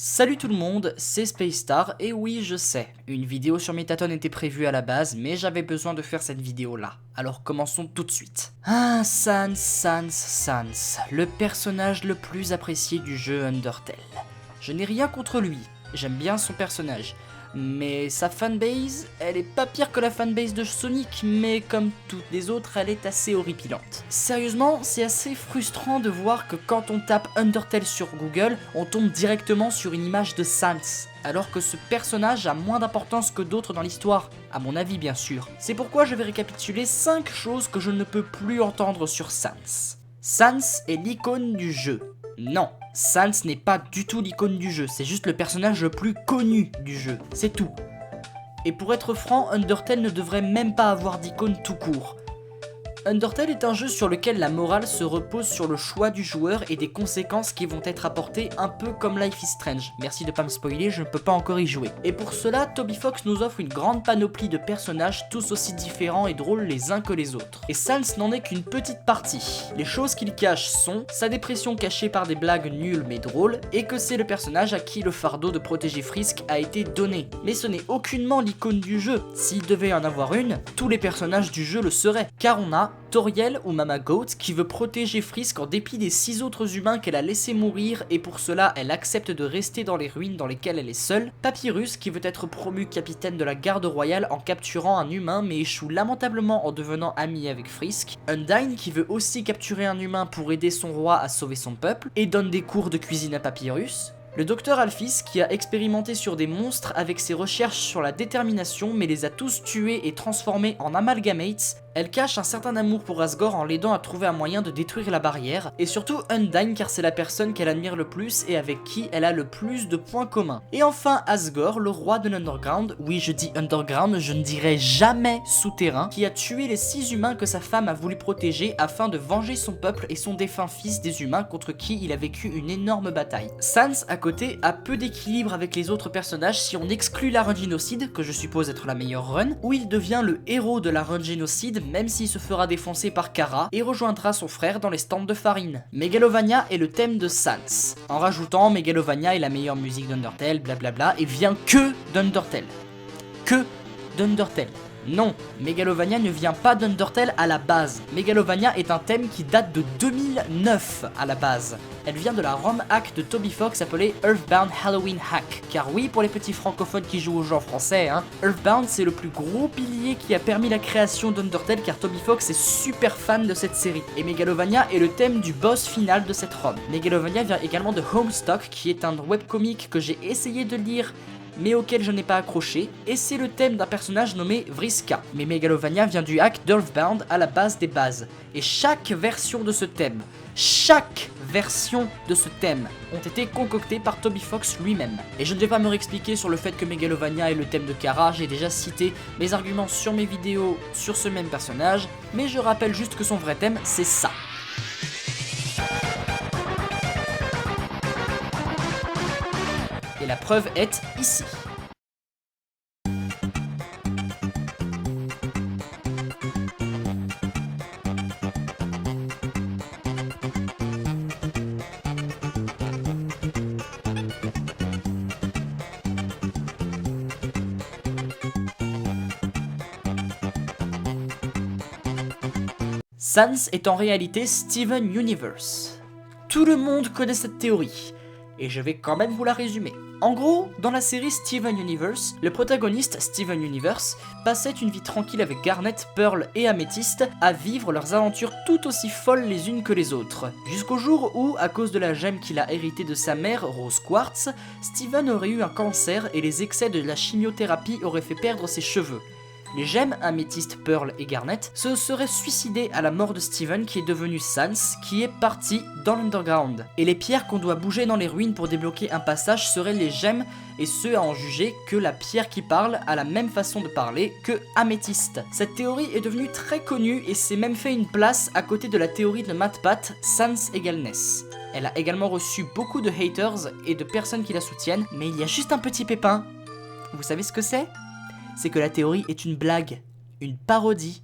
Salut tout le monde, c'est Spacestar, et oui je sais, une vidéo sur Mettaton était prévue à la base, mais j'avais besoin de faire cette vidéo là, alors commençons tout de suite. Ah, Sans, le personnage le plus apprécié du jeu Undertale. Je n'ai rien contre lui, j'aime bien son personnage, mais sa fanbase, elle est pas pire que la fanbase de Sonic, mais comme toutes les autres, elle est assez horripilante. Sérieusement, c'est assez frustrant de voir que quand on tape Undertale sur Google, on tombe directement sur une image de Sans, alors que ce personnage a moins d'importance que d'autres dans l'histoire, à mon avis bien sûr. C'est pourquoi je vais récapituler 5 choses que je ne peux plus entendre sur Sans. Sans est l'icône du jeu. Non, Sans n'est pas du tout l'icône du jeu, c'est juste le personnage le plus connu du jeu, c'est tout. Et pour être franc, Undertale ne devrait même pas avoir d'icône tout court. Undertale est un jeu sur lequel la morale se repose sur le choix du joueur et des conséquences qui vont être apportées un peu comme Life is Strange. Merci de pas me spoiler, je ne peux pas encore y jouer. Et pour cela, Toby Fox nous offre une grande panoplie de personnages tous aussi différents et drôles les uns que les autres. Et Sans n'en est qu'une petite partie. Les choses qu'il cache sont sa dépression cachée par des blagues nulles mais drôles, et que c'est le personnage à qui le fardeau de protéger Frisk a été donné. Mais ce n'est aucunement l'icône du jeu. S'il devait y en avoir une, tous les personnages du jeu le seraient, car on a Toriel ou Mama Goat qui veut protéger Frisk en dépit des 6 autres humains qu'elle a laissé mourir et pour cela elle accepte de rester dans les ruines dans lesquelles elle est seule. Papyrus qui veut être promu capitaine de la garde royale en capturant un humain mais échoue lamentablement en devenant ami avec Frisk. Undyne qui veut aussi capturer un humain pour aider son roi à sauver son peuple et donne des cours de cuisine à Papyrus. Le docteur Alphys qui a expérimenté sur des monstres avec ses recherches sur la détermination mais les a tous tués et transformés en amalgamates. Elle cache un certain amour pour Asgore en l'aidant à trouver un moyen de détruire la barrière, et surtout Undyne car c'est la personne qu'elle admire le plus et avec qui elle a le plus de points communs. Et enfin Asgore, le roi de l'Underground, oui je dis Underground, je ne dirai jamais souterrain, qui a tué les 6 humains que sa femme a voulu protéger afin de venger son peuple et son défunt fils des humains contre qui il a vécu une énorme bataille. Sans à côté a peu d'équilibre avec les autres personnages si on exclut la run génocide, que je suppose être la meilleure run, où il devient le héros de la run génocide même s'il se fera défoncer par Kara et rejoindra son frère dans les stands de farine. Megalovania est le thème de Sans, en rajoutant Megalovania est la meilleure musique d'Undertale, blablabla, et vient que d'Undertale. Que d'Undertale. Non, Megalovania ne vient pas d'Undertale à la base. Megalovania est un thème qui date de 2009 à la base. Elle vient de la ROM hack de Toby Fox appelée Earthbound Halloween Hack. Car oui, pour les petits francophones qui jouent au jeu en français, Earthbound c'est le plus gros pilier qui a permis la création d'Undertale car Toby Fox est super fan de cette série. Et Megalovania est le thème du boss final de cette ROM. Megalovania vient également de Homestuck qui est un webcomic que j'ai essayé de lire mais auquel je n'ai pas accroché, et c'est le thème d'un personnage nommé Vriska. Mais Megalovania vient du hack d'Earthbound à la base des bases, et chaque version de ce thème ont été concoctées par Toby Fox lui-même. Et je ne vais pas me réexpliquer sur le fait que Megalovania est le thème de Kara, j'ai déjà cité mes arguments sur mes vidéos sur ce même personnage, mais je rappelle juste que son vrai thème c'est ça. Et la preuve est ici. Sans est en réalité Steven Universe. Tout le monde connaît cette théorie, et je vais quand même vous la résumer. En gros, dans la série Steven Universe, le protagoniste Steven Universe passait une vie tranquille avec Garnet, Pearl et Amethyst à vivre leurs aventures tout aussi folles les unes que les autres. Jusqu'au jour où, à cause de la gemme qu'il a héritée de sa mère, Rose Quartz, Steven aurait eu un cancer et les excès de la chimiothérapie auraient fait perdre ses cheveux. Les gemmes Améthyste, Pearl et Garnet se seraient suicidés à la mort de Steven qui est devenu Sans, qui est parti dans l'Underground. Et les pierres qu'on doit bouger dans les ruines pour débloquer un passage seraient les gemmes, et ce à en juger que la pierre qui parle a la même façon de parler que Améthyste. Cette théorie est devenue très connue et s'est même fait une place à côté de la théorie de MatPat, Sans égale Ness. Elle a également reçu beaucoup de haters et de personnes qui la soutiennent, mais il y a juste un petit pépin. Vous savez ce que c'est ? C'est que la théorie est une blague, une parodie,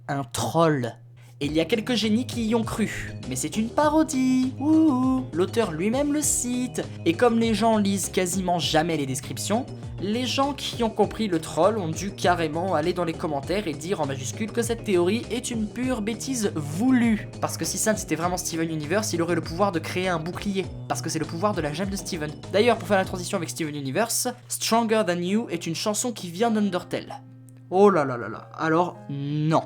un troll. Et il y a quelques génies qui y ont cru. Mais c'est une parodie. Ouh, l'auteur lui-même le cite. Et comme les gens lisent quasiment jamais les descriptions, les gens qui ont compris le troll ont dû carrément aller dans les commentaires et dire en majuscule que cette théorie est une pure bêtise voulue. Parce que si ça c'était vraiment Steven Universe, il aurait le pouvoir de créer un bouclier. Parce que c'est le pouvoir de la gemme de Steven. D'ailleurs, pour faire la transition avec Steven Universe, Stronger Than You est une chanson qui vient d'Undertale. Oh là là là là. Alors, non.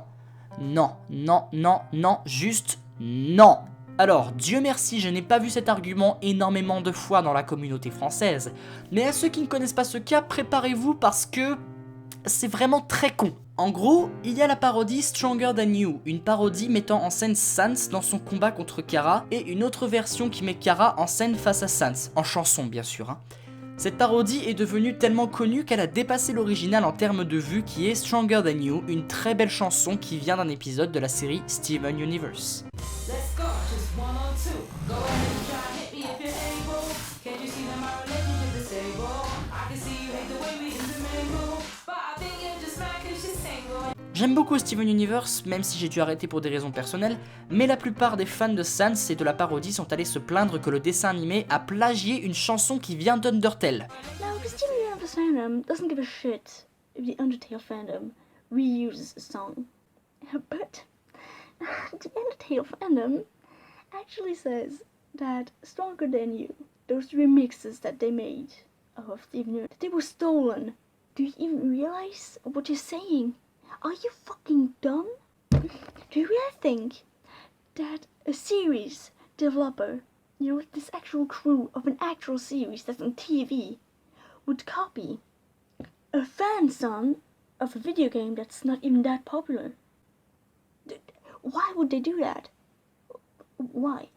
Non, non, non, non, juste non. Alors, Dieu merci, je n'ai pas vu cet argument énormément de fois dans la communauté française. Mais à ceux qui ne connaissent pas ce cas, préparez-vous parce que c'est vraiment très con. En gros, il y a la parodie Stronger Than You, une parodie mettant en scène Sans dans son combat contre Kara, et une autre version qui met Kara en scène face à Sans, en chanson bien sûr. Cette parodie est devenue tellement connue qu'elle a dépassé l'original en termes de vues qui est Stronger Than You, une très belle chanson qui vient d'un épisode de la série Steven Universe. J'aime beaucoup Steven Universe, même si j'ai dû arrêter pour des raisons personnelles, mais la plupart des fans de Sans et de la parodie sont allés se plaindre que le dessin animé a plagié une chanson qui vient d'Undertale. Now, the Steven Universe fandom doesn't give a shit if the Undertale fandom reuses a song. But the Undertale fandom actually says that Stronger Than You, those remixes that they made of Steven Universe, they were stolen. Do you even realize what you're saying? Are you fucking dumb? Do you really think that a series developer, you know, this actual crew of an actual series that's on TV, would copy a fan song of a video game that's not even that popular? Why would they do that? Why?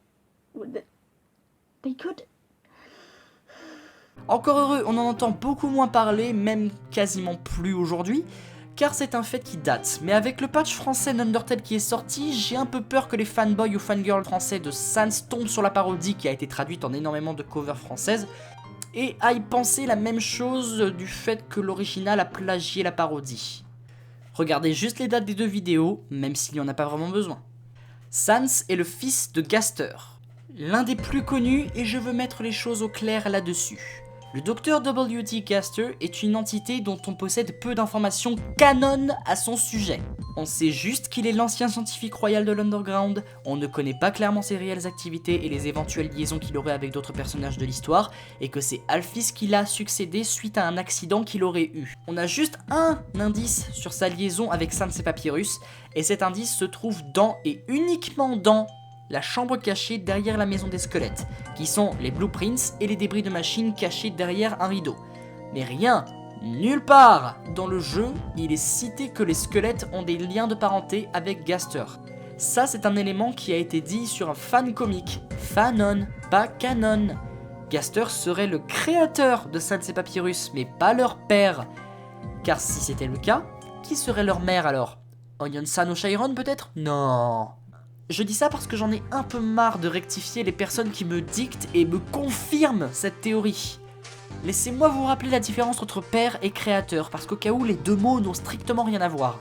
They could... Encore heureux, on en entend beaucoup moins parler, même quasiment plus aujourd'hui, car c'est un fait qui date. Mais avec le patch français d'Undertale qui est sorti, j'ai un peu peur que les fanboys ou fangirls français de Sans tombent sur la parodie qui a été traduite en énormément de covers françaises, et aillent penser la même chose du fait que l'original a plagié la parodie. Regardez juste les dates des deux vidéos, même s'il n'y en a pas vraiment besoin. Sans est le fils de Gaster, l'un des plus connus, et je veux mettre les choses au clair là-dessus. Le Dr W.T. Gaster est une entité dont on possède peu d'informations canon à son sujet. On sait juste qu'il est l'ancien scientifique royal de l'Underground, on ne connaît pas clairement ses réelles activités et les éventuelles liaisons qu'il aurait avec d'autres personnages de l'histoire, et que c'est Alphys qui l'a succédé suite à un accident qu'il aurait eu. On a juste un indice sur sa liaison avec Sans et Papyrus, et cet indice se trouve dans et uniquement dans la chambre cachée derrière la maison des squelettes, qui sont les blueprints et les débris de machines cachés derrière un rideau. Mais rien, nulle part dans le jeu, il est cité que les squelettes ont des liens de parenté avec Gaster. Ça, c'est un élément qui a été dit sur un fan comic, fanon, pas canon. Gaster serait le créateur de Sans et Papyrus, mais pas leur père. Car si c'était le cas, qui serait leur mère alors? Onion-san ou Chiron peut-être? Non. Je dis ça parce que j'en ai un peu marre de rectifier les personnes qui me dictent et me confirment cette théorie. Laissez-moi vous rappeler la différence entre père et créateur, parce qu'au cas où les deux mots n'ont strictement rien à voir.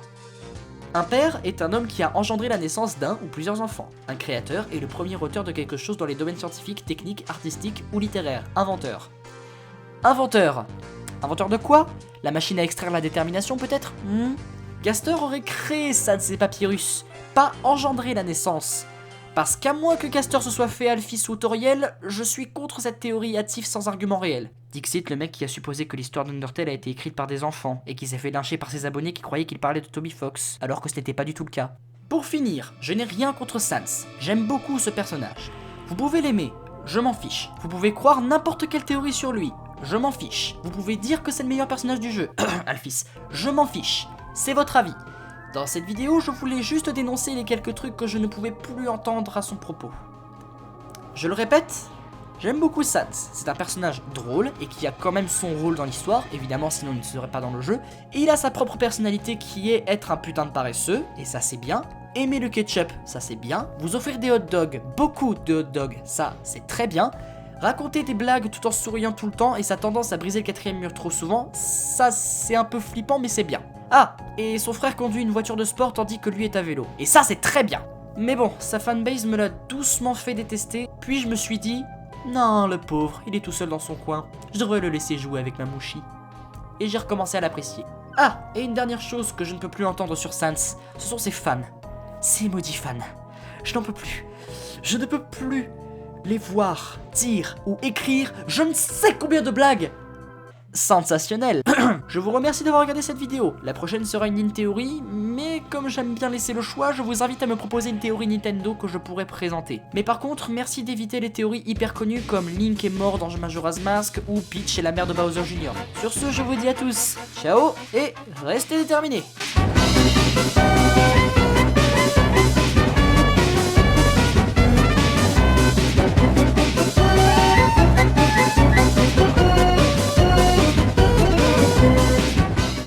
Un père est un homme qui a engendré la naissance d'un ou plusieurs enfants. Un créateur est le premier auteur de quelque chose dans les domaines scientifiques, techniques, artistiques ou littéraires. Inventeur. Inventeur. Inventeur de quoi? La machine à extraire la détermination peut-être? Gaster aurait créé Sans et Papyrus, pas engendré la naissance. Parce qu'à moins que Gaster se soit fait Alphys ou Toriel, je suis contre cette théorie hâtive sans argument réel. Dixit, le mec qui a supposé que l'histoire d'Undertale a été écrite par des enfants, et qui s'est fait lyncher par ses abonnés qui croyaient qu'il parlait de Toby Fox, alors que ce n'était pas du tout le cas. Pour finir, je n'ai rien contre Sans, j'aime beaucoup ce personnage. Vous pouvez l'aimer, je m'en fiche. Vous pouvez croire n'importe quelle théorie sur lui, je m'en fiche. Vous pouvez dire que c'est le meilleur personnage du jeu, Alphys, je m'en fiche. C'est votre avis. Dans cette vidéo, je voulais juste dénoncer les quelques trucs que je ne pouvais plus entendre à son propos. Je le répète, j'aime beaucoup Sans. C'est un personnage drôle et qui a quand même son rôle dans l'histoire, évidemment sinon il ne serait pas dans le jeu. Et il a sa propre personnalité qui est être un putain de paresseux, et ça c'est bien. Aimer le ketchup, ça c'est bien. Vous offrir des hot dogs, beaucoup de hot dogs, ça c'est très bien. Raconter des blagues tout en souriant tout le temps et sa tendance à briser le quatrième mur trop souvent, ça c'est un peu flippant mais c'est bien. Ah, et son frère conduit une voiture de sport tandis que lui est à vélo. Et ça c'est très bien. Mais bon, sa fanbase me l'a doucement fait détester, puis je me suis dit, non, le pauvre, il est tout seul dans son coin, je devrais le laisser jouer avec Mamouchi. Et j'ai recommencé à l'apprécier. Ah, et une dernière chose que je ne peux plus entendre sur Sans, ce sont ses fans. Ces maudits fans. Je n'en peux plus. Je ne peux plus les voir, dire ou écrire je ne sais combien de blagues sensationnelles. Je vous remercie d'avoir regardé cette vidéo. La prochaine sera une in-théorie, mais comme j'aime bien laisser le choix, je vous invite à me proposer une théorie Nintendo que je pourrais présenter. Mais par contre, merci d'éviter les théories hyper connues comme Link est mort dans Majora's Mask ou Peach est la mère de Bowser Jr. Sur ce, je vous dis à tous, ciao et restez déterminés.